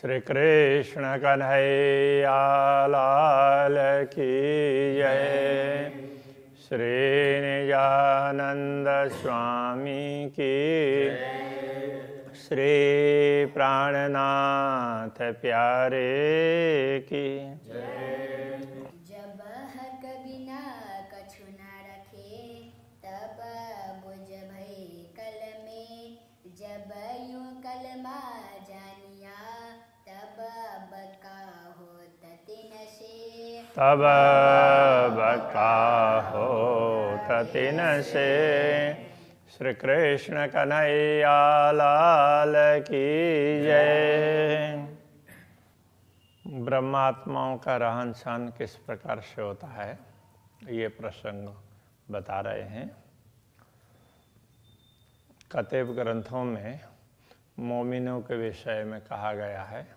श्री कृष्ण कन्हैया लाल की जय। श्री निजानंद स्वामी की, श्री प्राणनाथ प्यारे की। जब हक बिना कछु न रखे, तब बुझ भई कल में। जब यूं कलमा जानिया, तब बका होत तिन से। तब बका होत तिन से। श्री कृष्ण कन्हैया लाल की जय। ब्रह्मात्माओं का रहन सहन किस प्रकार से होता है, ये प्रसंग बता रहे हैं। कतेब ग्रंथों में मोमिनों के विषय में कहा गया है,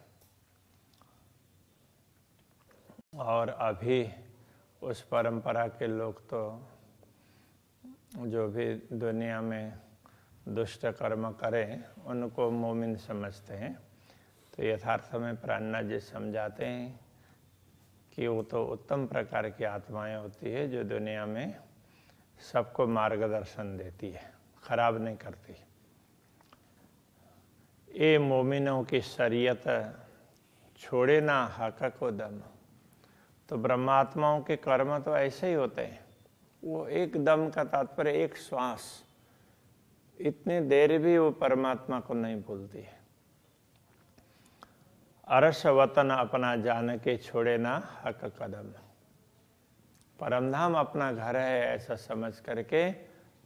और अभी उस परंपरा के लोग तो जो भी दुनिया में दुष्ट कर्म करें उनको मोमिन समझते हैं। तो यथार्थ में प्राणनाथ जी समझाते हैं कि वो तो उत्तम प्रकार की आत्माएं होती है जो दुनिया में सबको मार्गदर्शन देती है, खराब नहीं करती। ये मोमिनों की शरीयत छोड़े ना हक को दम। तो ब्रह्मात्माओं के कर्म तो ऐसे ही होते हैं, वो एक दम का तात्पर्य एक श्वास, इतनी देर भी वो परमात्मा को नहीं भूलती है। अरस वतन अपना जान के छोड़े ना हक कदम। परमधाम अपना घर है ऐसा समझ करके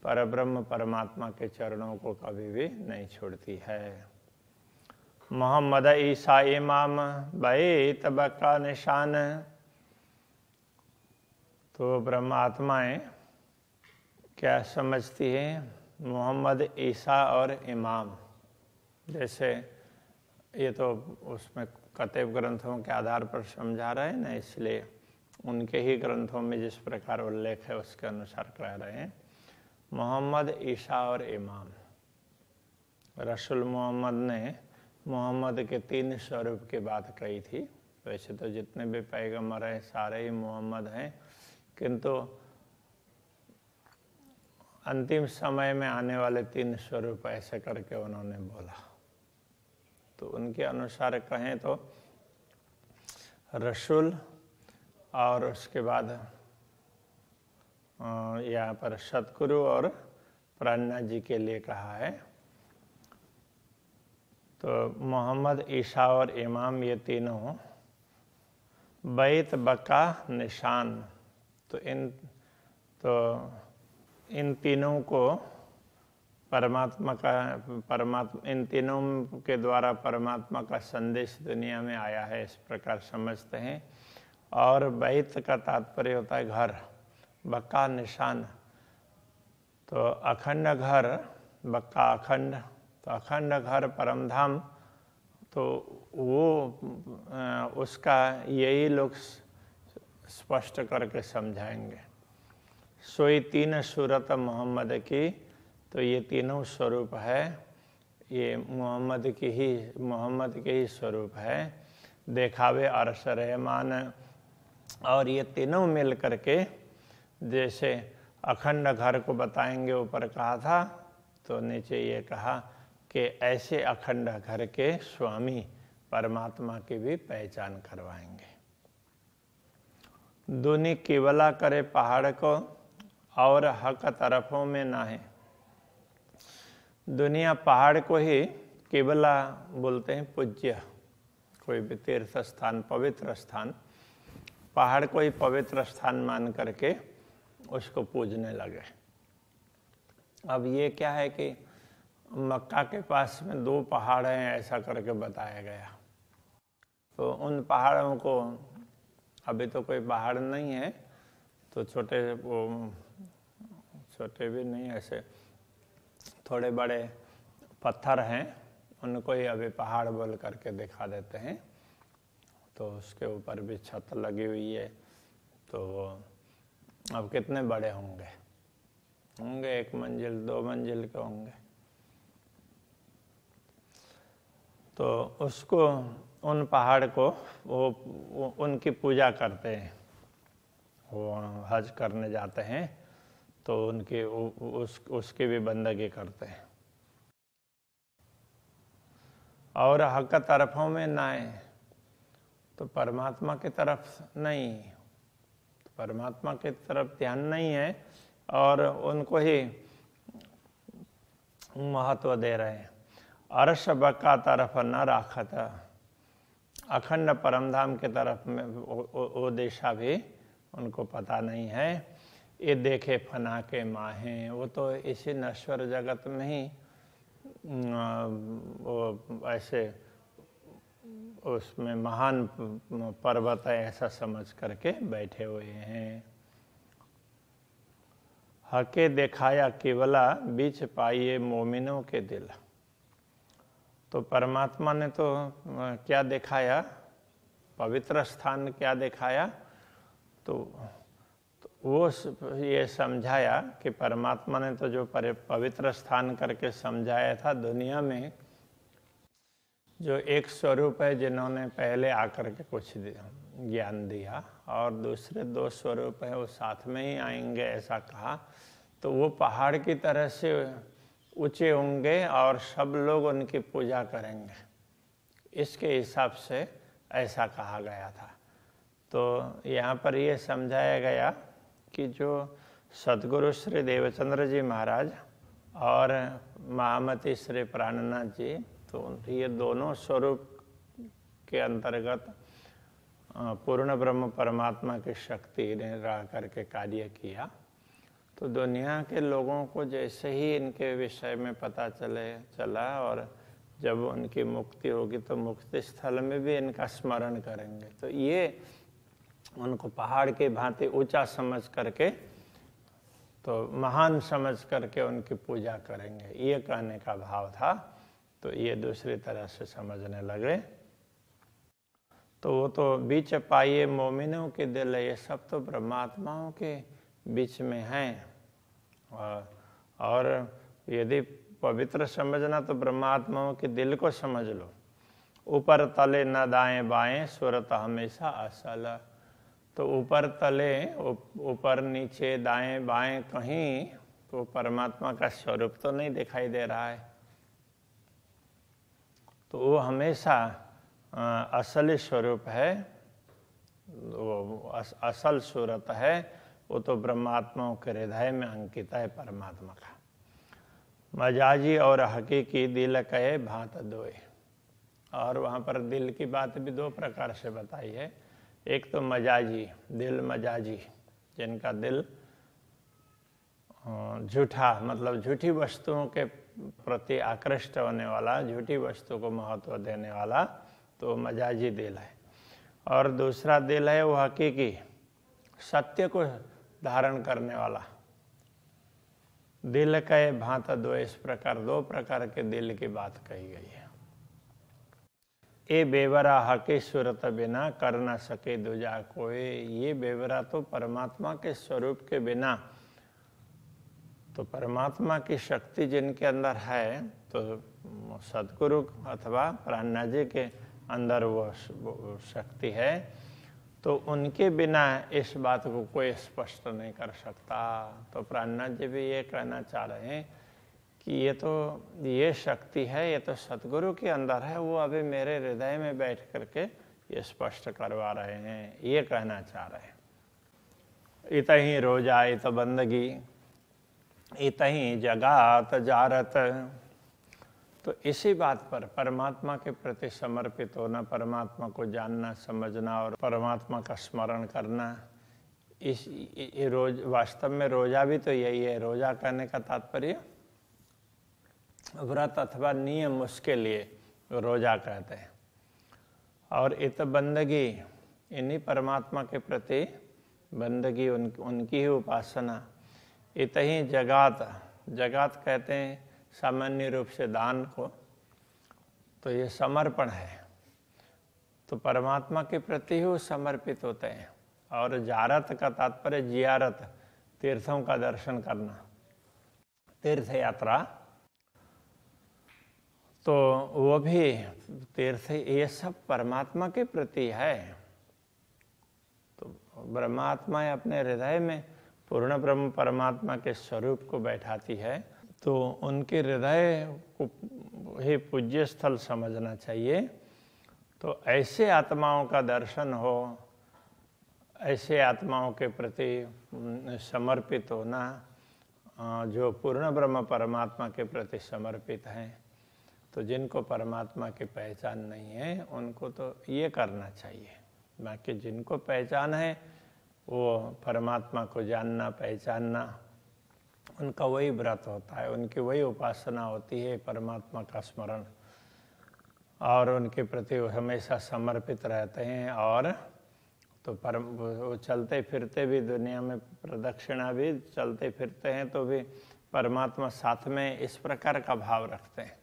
परब्रह्म परमात्मा के चरणों को कभी भी नहीं छोड़ती है। मोहम्मद ईसा इमाम बैत बका निशान। तो ब्रह्मात्माएं क्या समझती हैं? मोहम्मद ईसा और इमाम, जैसे ये तो उसमें कतेब ग्रंथों के आधार पर समझा रहे हैं ना, इसलिए उनके ही ग्रंथों में जिस प्रकार उल्लेख है उसके अनुसार कह रहे हैं। मोहम्मद ईसा और इमाम। रसूल मोहम्मद ने मोहम्मद के 3 स्वरूप की बात कही थी। वैसे तो जितने भी पैगंबर हैं सारे ही मोहम्मद हैं, किंतु अंतिम समय में आने वाले 3 स्वरूप ऐसे करके उन्होंने बोला। तो उनके अनुसार कहें तो रसूल, और उसके बाद यहाँ पर सतगुरु और प्राणनाथ जी के लिए कहा है। तो मोहम्मद ईसा और इमाम ये तीनों बैत बका निशान। तो इन तीनों को इन तीनों के द्वारा परमात्मा का संदेश दुनिया में आया है, इस प्रकार समझते हैं। और बैत का तात्पर्य होता है घर, बक्का निशान। तो अखंड घर, बक्का अखंड, तो अखंड घर परमधाम। तो वो उसका यही लोग स्पष्ट करके समझाएंगे। सोई 3 सूरत मोहम्मद की। तो ये तीनों स्वरूप है, ये मोहम्मद के ही स्वरूप है। देखावे अरस रहमान। और ये तीनों मिल करके जैसे अखंड घर को बताएंगे, ऊपर कहा था, तो नीचे ये कहा कि ऐसे अखंड घर के स्वामी परमात्मा की भी पहचान करवाएंगे। दुनी केवला करे पहाड़ को, और हक तरफों में ना है। दुनिया पहाड़ को ही केवला बोलते हैं, पूज्य। कोई भी तीर्थ स्थान, पवित्र स्थान, पहाड़ को ही पवित्र स्थान मान करके उसको पूजने लगे। अब ये क्या है कि मक्का के पास में 2 पहाड़ हैं ऐसा करके बताया गया। तो उन पहाड़ों को, अभी तो कोई पहाड़ नहीं है, तो छोटे भी नहीं, ऐसे थोड़े बड़े पत्थर हैं, उनको ही अभी पहाड़ बोल करके दिखा देते हैं। तो उसके ऊपर भी छत लगी हुई है। तो अब कितने बड़े होंगे? 1 मंजिल 2 मंजिल के होंगे। तो उसको उन पहाड़ को वो उनकी पूजा करते हैं। वो हज करने जाते हैं तो उनकी उसकी भी बंदगी करते हैं। और हक तरफों में ना आए तो परमात्मा की तरफ नहीं, तो परमात्मा की तरफ ध्यान नहीं है और उनको ही महत्व दे रहे हैं। अर्श बका तरफ न राखत, अखंड परमधाम की तरफ में वो दिशा भी उनको पता नहीं है। ये देखे फना के माहे, वो तो इसी नश्वर जगत में ही वो ऐसे उसमें महान पर्वत है ऐसा समझ करके बैठे हुए हैं। हके दिखाया केवला बीच पाइए मोमिनों के दिल। तो परमात्मा ने तो क्या दिखाया, पवित्र स्थान क्या दिखाया, तो वो ये समझाया कि परमात्मा ने तो जो पवित्र स्थान करके समझाया था, दुनिया में जो एक स्वरूप है जिन्होंने पहले आकर के कुछ ज्ञान दिया और दूसरे दो स्वरूप है वो साथ में ही आएंगे ऐसा कहा, तो वो पहाड़ की तरह से ऊंचे होंगे और सब लोग उनकी पूजा करेंगे, इसके हिसाब से ऐसा कहा गया था। तो यहाँ पर ये समझाया गया कि जो सद्गुरु श्री देवचंद्र जी महाराज और महामती श्री प्राणनाथ जी, तो ये दोनों स्वरूप के अंतर्गत पूर्ण ब्रह्म परमात्मा की शक्ति ने रह करके कार्य किया। तो दुनिया के लोगों को जैसे ही इनके विषय में पता चला और जब उनकी मुक्ति होगी तो मुक्ति स्थल में भी इनका स्मरण करेंगे, तो ये उनको पहाड़ के भांति ऊंचा समझ करके, तो महान समझ करके उनकी पूजा करेंगे, ये कहने का भाव था। तो ये दूसरी तरह से समझने लगे। तो वो तो बीच पाइए मोमिनों के दिल, ये सब तो ब्रह्मात्माओं के बीच में हैं। और यदि पवित्र समझना तो ब्रह्मात्माओं के दिल को समझ लो। ऊपर तले न दाएं बाएं सुरत हमेशा असल। तो ऊपर तले, ऊपर नीचे दाएं बाएं कहीं तो परमात्मा का स्वरूप तो नहीं दिखाई दे रहा है, तो वो हमेशा असली स्वरूप है, वो असल सूरत है, वो तो ब्रह्मात्माओं के हृदय में अंकित है परमात्मा का। मजाजी और हकीकी दिल कहे भांत दोए। और वहाँ पर दिल की बात भी दो प्रकार से बताई है। एक तो मजाजी, दिल मजाजी, जिनका दिल झूठा, मतलब झूठी वस्तुओं के प्रति आकृष्ट होने वाला, झूठी वस्तु को महत्व देने वाला, तो मजाजी दिल है। और दूसरा दिल है वो हकीकी, सत्य को धारण करने वाला। दिल कहे भांत दो, इस प्रकार दो प्रकार के दिल की बात कही गई है। ए बेवरा हकी सूरत बिना कर न सके दूजा कोई। ये बेवरा तो परमात्मा के स्वरूप के बिना, तो परमात्मा की शक्ति जिनके अंदर है, तो सद्गुरु अथवा प्राणनाथ जी के अंदर वो शक्ति है, तो उनके बिना इस बात को कोई स्पष्ट नहीं कर सकता। तो प्राणनाथ जी भी ये कहना चाह रहे हैं कि ये शक्ति है, ये तो सद्गुरु के अंदर है, वो अभी मेरे हृदय में बैठ करके ये स्पष्ट करवा रहे हैं, ये कहना चाह रहे हैं। इतही रोजा इत बंदगी इतही जगात जारत। तो इसी बात पर परमात्मा के प्रति समर्पित होना, परमात्मा को जानना समझना और परमात्मा का स्मरण करना, इस रोज वास्तव में रोजा भी तो यही है। रोजा कहने का तात्पर्य व्रत अथवा नियम, उसके लिए रोजा कहते हैं। और इत बंदगी, इन्हीं परमात्मा के प्रति बंदगी, उनकी ही उपासना। इत ही जगात, जगात कहते हैं सामान्य रूप से दान को, तो ये समर्पण है, तो परमात्मा के प्रति ही समर्पित होते हैं। और जारत का तात्पर्य जियारत, तीर्थों का दर्शन करना, तीर्थ यात्रा। तो वो भी तीर्थ, ये सब परमात्मा के प्रति है। तो ब्रह्मात्मा अपने हृदय में पूर्ण ब्रह्म परमात्मा के स्वरूप को बैठाती है, तो उनके हृदय को ही पूज्य स्थल समझना चाहिए। तो ऐसे आत्माओं का दर्शन हो, ऐसे आत्माओं के प्रति समर्पित होना, जो पूर्ण ब्रह्म परमात्मा के प्रति समर्पित हैं, तो जिनको परमात्मा की पहचान नहीं है उनको तो ये करना चाहिए। बाकी जिनको पहचान है वो परमात्मा को जानना, पहचानना, उनका वही व्रत होता है, उनकी वही उपासना होती है, परमात्मा का स्मरण, और उनके प्रति वो हमेशा समर्पित रहते हैं। और तो वो चलते फिरते भी दुनिया में प्रदक्षिणा भी चलते फिरते हैं तो भी परमात्मा साथ में इस प्रकार का भाव रखते हैं।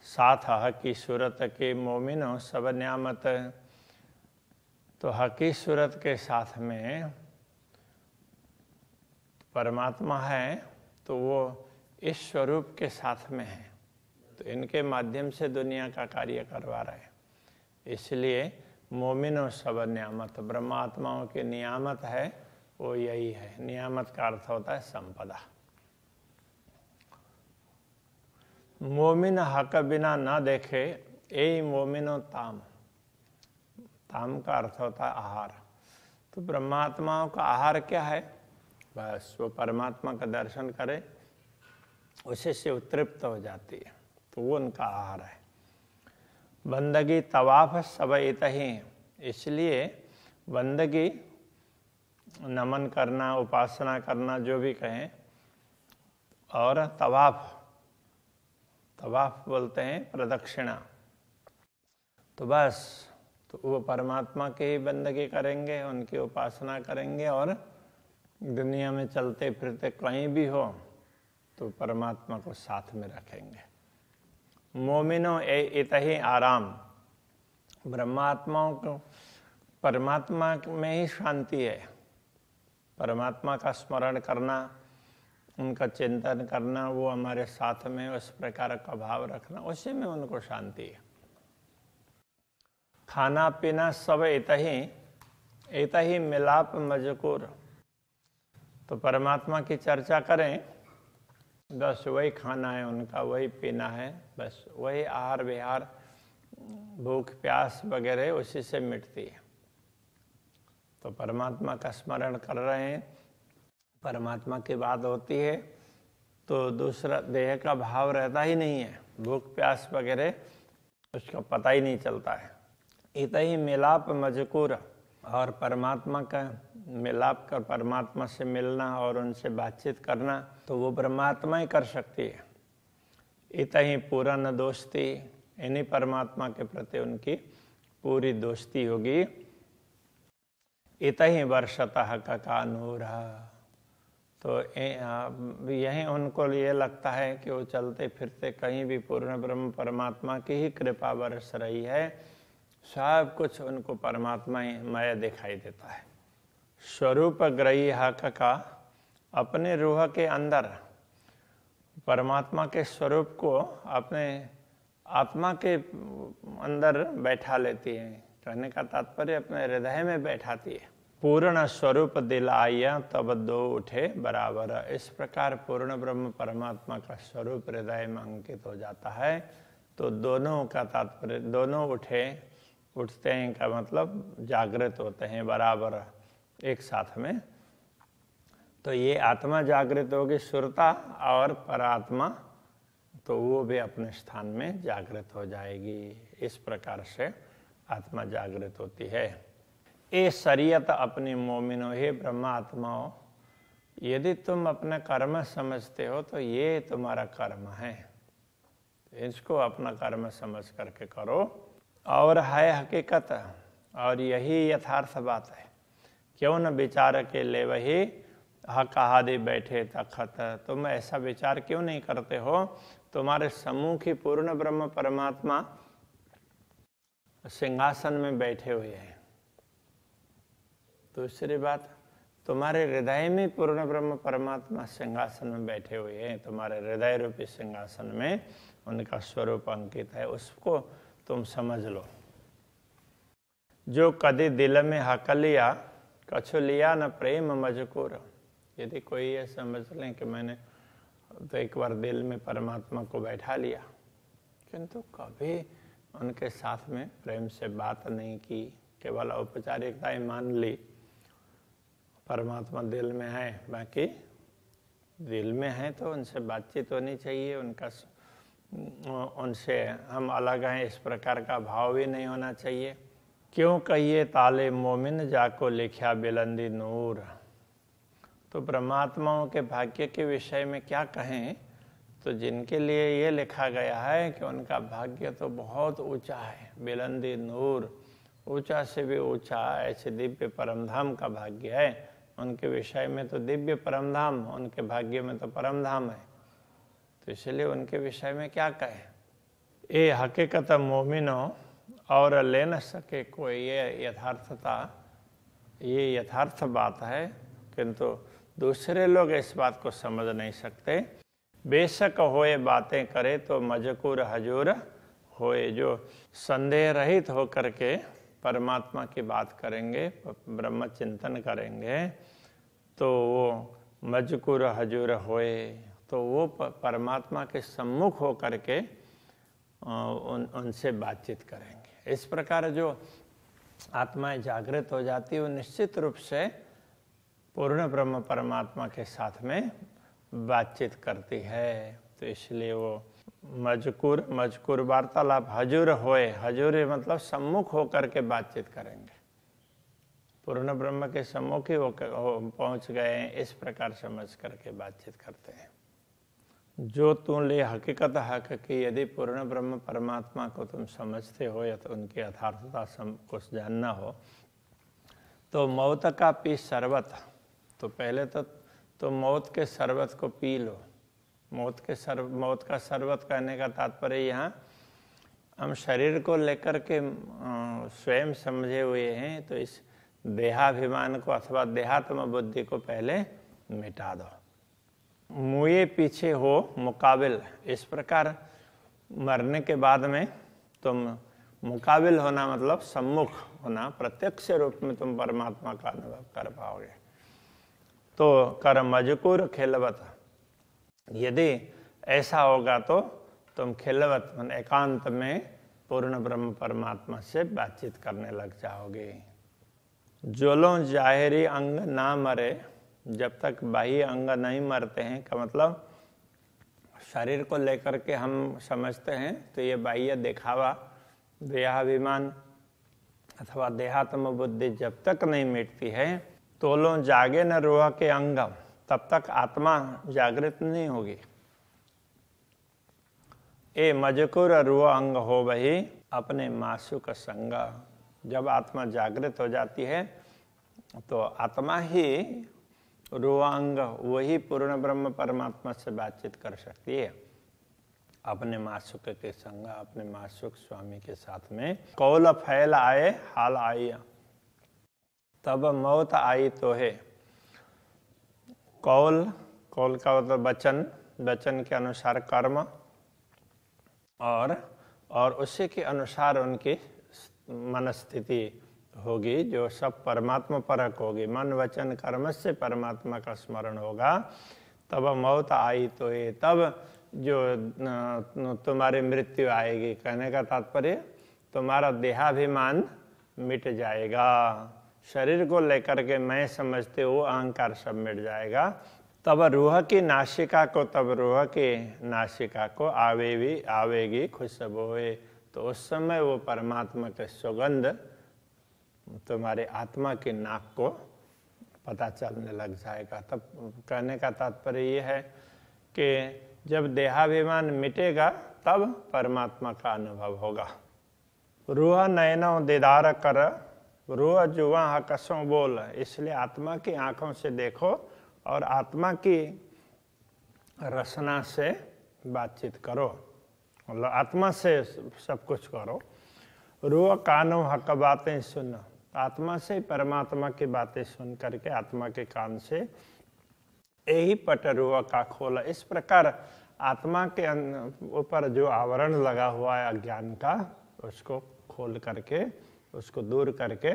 साथ हकी सूरत के मोमिनो सब न्यामत, तो हकी सूरत के साथ में परमात्मा है तो वो इस स्वरूप के साथ में है, तो इनके माध्यम से दुनिया का कार्य करवा रहे हैं। इसलिए मोमिनो सब नियामत, ब्रह्मात्माओं के नियामत है वो यही है। नियामत का अर्थ होता है संपदा। मोमिन हक बिना न देखे ए मोमिनो ताम, ताम का अर्थ होता है आहार। तो ब्रह्मात्माओं का आहार क्या है? बस वो परमात्मा का दर्शन करे, उसी से उत्तृप्त हो जाती है, तो वो उनका आहार है। बंदगी तवाफ सब इतही, इसलिए बंदगी नमन करना, उपासना करना, जो भी कहें, और तवाफ, तवाफ बोलते हैं प्रदक्षिणा, तो बस तो वो परमात्मा की ही बंदगी करेंगे, उनकी उपासना करेंगे, और दुनिया में चलते फिरते कहीं भी हो तो परमात्मा को साथ में रखेंगे। मोमिनो इतही आराम, ब्रह्मात्माओं को परमात्मा में ही शांति है। परमात्मा का स्मरण करना, उनका चिंतन करना, वो हमारे साथ में उस प्रकार का भाव रखना, उसी में उनको शांति है। खाना पीना सब इतही मिलाप मजकूर, तो परमात्मा की चर्चा करें, बस वही खाना है उनका, वही पीना है, बस वही आहार विहार, भूख प्यास वगैरह उसी से मिटती है। तो परमात्मा का स्मरण कर रहे हैं, परमात्मा की बात होती है तो दूसरा देह का भाव रहता ही नहीं है, भूख प्यास वगैरह उसका पता ही नहीं चलता है। इतही मिलाप मजकूर, और परमात्मा का मिलाप कर, परमात्मा से मिलना और उनसे बातचीत करना, तो वो परमात्मा ही कर सकती है। इतही पूर्ण दोस्ती, इन्हीं परमात्मा के प्रति उनकी पूरी दोस्ती होगी। इतही वर्षतः का नूर, तो यही उनको ये लगता है कि वो चलते फिरते कहीं भी पूर्ण ब्रह्म परमात्मा की ही कृपा बरस रही है, सब कुछ उनको परमात्मा ही मय दिखाई देता है। स्वरूप ग्रही हक का, अपने रूह के अंदर परमात्मा के स्वरूप को अपने आत्मा के अंदर बैठा लेती है। कहने का तात्पर्य अपने हृदय में बैठाती है। पूर्ण स्वरूप दिलाया तब दो उठे बराबर, इस प्रकार पूर्ण ब्रह्म परमात्मा का स्वरूप हृदय में अंकित हो जाता है, तो दोनों का तात्पर्य, दोनों उठते हैं का मतलब जागृत होते हैं बराबर एक साथ में। तो ये आत्मा जागृत होगी सुरता, और परात्मा तो वो भी अपने स्थान में जागृत हो जाएगी। इस प्रकार से आत्मा जागृत होती है। ए शरीयत अपनी मोमिनो, हे ब्रह्मात्माओं, यदि तुम अपना कर्म समझते हो तो ये तुम्हारा कर्म है, इसको अपना कर्म समझ करके करो, और है हकीकत, और यही यथार्थ बात है। क्यों न विचार के ले वही हक आदि बैठे तखत, तुम ऐसा विचार क्यों नहीं करते हो? तुम्हारे सम्मुख ही पूर्ण ब्रह्म परमात्मा सिंहासन में बैठे हुए हैं। दूसरी बात, तुम्हारे हृदय में पूर्ण ब्रह्म परमात्मा सिंहासन में बैठे हुए हैं, तुम्हारे हृदय रूपी सिंहासन में उनका स्वरूप अंकित है, उसको तुम समझ लो। जो कदी दिल में हक लिया कछु लिया न प्रेम मजकूर। यदि कोई ये समझ लें कि मैंने तो एक बार दिल में परमात्मा को बैठा लिया, किंतु कभी उनके साथ में प्रेम से बात नहीं की, केवल औपचारिकताएं मान ली, परमात्मा दिल में है, बाकी दिल में है तो उनसे बातचीत होनी चाहिए, उनसे हम अलग हैं इस प्रकार का भाव भी नहीं होना चाहिए। क्यों कहिए ताले मोमिन जाको लिखा बुलंदी नूर। तो परमात्माओं के भाग्य के विषय में क्या कहें, तो जिनके लिए ये लिखा गया है कि उनका भाग्य तो बहुत ऊंचा है, बुलंदी नूर, ऊंचा से भी ऊंचा, ऐसे दिव्य परमधाम का भाग्य है। उनके विषय में तो दिव्य परमधाम, उनके भाग्य में तो परमधाम है, तो इसलिए उनके विषय में क्या कहे। ये हकीकत मोमिनो और ले न सके कोई, ये यथार्थता, ये यथार्थ बात है, किंतु दूसरे लोग इस बात को समझ नहीं सकते। बेशक होए बातें करे तो मजकूर हजूर होए। जो संदेह रहित होकर के परमात्मा की बात करेंगे, ब्रह्म चिंतन करेंगे, तो वो मजकूर हजूर होए, तो वो परमात्मा के सम्मुख होकर के उनसे बातचीत करेंगे। इस प्रकार जो आत्माएं जागृत हो जाती है, वो निश्चित रूप से पूर्ण ब्रह्म परमात्मा के साथ में बातचीत करती है। तो इसलिए वो मजकूर वार्तालाप हजूर होए, हजूर मतलब सम्मुख होकर के बातचीत करेंगे, पूर्ण ब्रह्म के सम्मुख ही पहुंच गए हैं, इस प्रकार समझ करके बातचीत करते हैं। जो तुम ले हकीकत हक की, यदि पूर्ण ब्रह्म परमात्मा को तुम समझते हो या तो उनकी यथार्थता कुछ जानना हो, तो मौत का पी शरबत, तो पहले तो मौत के शरबत को पी लो। मौत का शरबत कहने का तात्पर्य यहाँ हम शरीर को लेकर के स्वयं समझे हुए हैं, तो इस देहाभिमान को अथवा देहात्म बुद्धि को पहले मिटा दो। मुए पीछे हो मुकाबिल, इस प्रकार मरने के बाद में तुम मुकाबिल होना मतलब सम्मुख होना, प्रत्यक्ष रूप में तुम परमात्मा का अनुभव कर पाओगे। तो कर मजकूर खिलवत, यदि ऐसा होगा तो तुम खिलवत एकांत में पूर्ण ब्रह्म परमात्मा से बातचीत करने लग जाओगे। जोलों जाहिरी अंग ना मरे, जब तक बाह्य अंग नहीं मरते हैं, का मतलब शरीर को लेकर के हम समझते हैं तो ये बाह्य दिखावा, देहाभिमान अथवा देहात्म बुद्धि जब तक नहीं मिटती है, तोलों जागे न रूह के अंगम, तब तक आत्मा जागृत नहीं होगी। ए मजकूर रूह अंग हो वही अपने मासुक संग, जब आत्मा जागृत हो जाती है तो आत्मा ही रूहांग, वही पूर्ण ब्रह्म परमात्मा से बातचीत कर सकती है अपने मासुक के संग, अपने मासुक स्वामी के साथ में। कौल फैल आए हाल आई, तब मौत आई तो है। कौल का मतलब वचन के अनुसार कर्म, और उसी के अनुसार उनकी मनस्थिति होगी, जो सब परमात्मा परक होगी। मन वचन कर्म से परमात्मा का स्मरण होगा। तब मौत आई तो ये, तब जो तुम्हारी मृत्यु आएगी, कहने का तात्पर्य तुम्हारा देहाभिमान मिट जाएगा, शरीर को लेकर के मैं समझते हो अहंकार सब मिट जाएगा। तब रूह की नासिका को आवेगी खुशबोए, तो उस समय वो परमात्मा के सुगंध तुम्हारे आत्मा की नाक को पता चलने लग जाएगा। तब कहने का तात्पर्य ये है कि जब देहाभिमान मिटेगा तब परमात्मा का अनुभव होगा। रूह नयनों दीदार कर, रूह जुआ हकसों बोल, इसलिए आत्मा की आंखों से देखो और आत्मा की रसना से बातचीत करो, मतलब आत्मा से सब कुछ करो। रूह कानों हक बातें सुनो, आत्मा से परमात्मा की बातें सुन करके आत्मा के कान से यही पटरुआ का खोला। इस प्रकार आत्मा के ऊपर जो आवरण लगा हुआ है अज्ञान का, उसको खोल करके, उसको दूर करके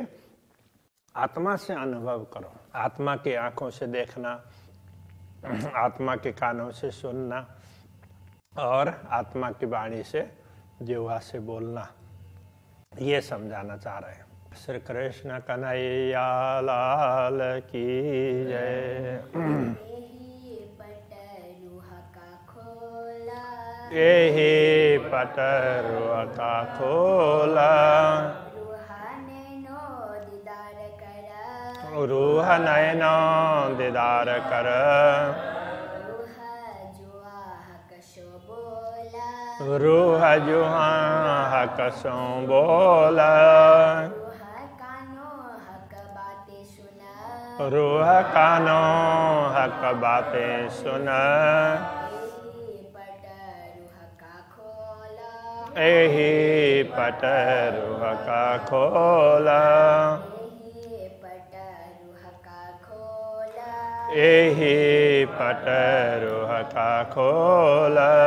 आत्मा से अनुभव करो। आत्मा की आंखों से देखना, आत्मा के कानों से सुनना और आत्मा की वाणी से, जिह्वा से बोलना, ये समझाना चाह रहे हैं। श्री कृष्ण कन्हैया लाल की जय। यही पटरुआ का खोला, रूह नैनो दीदार कर, रूह जुहा हकसों बोला, रूह कानो हक बातें सुना, यही पटरुआ का खोला, यही पटरुआ का खोला।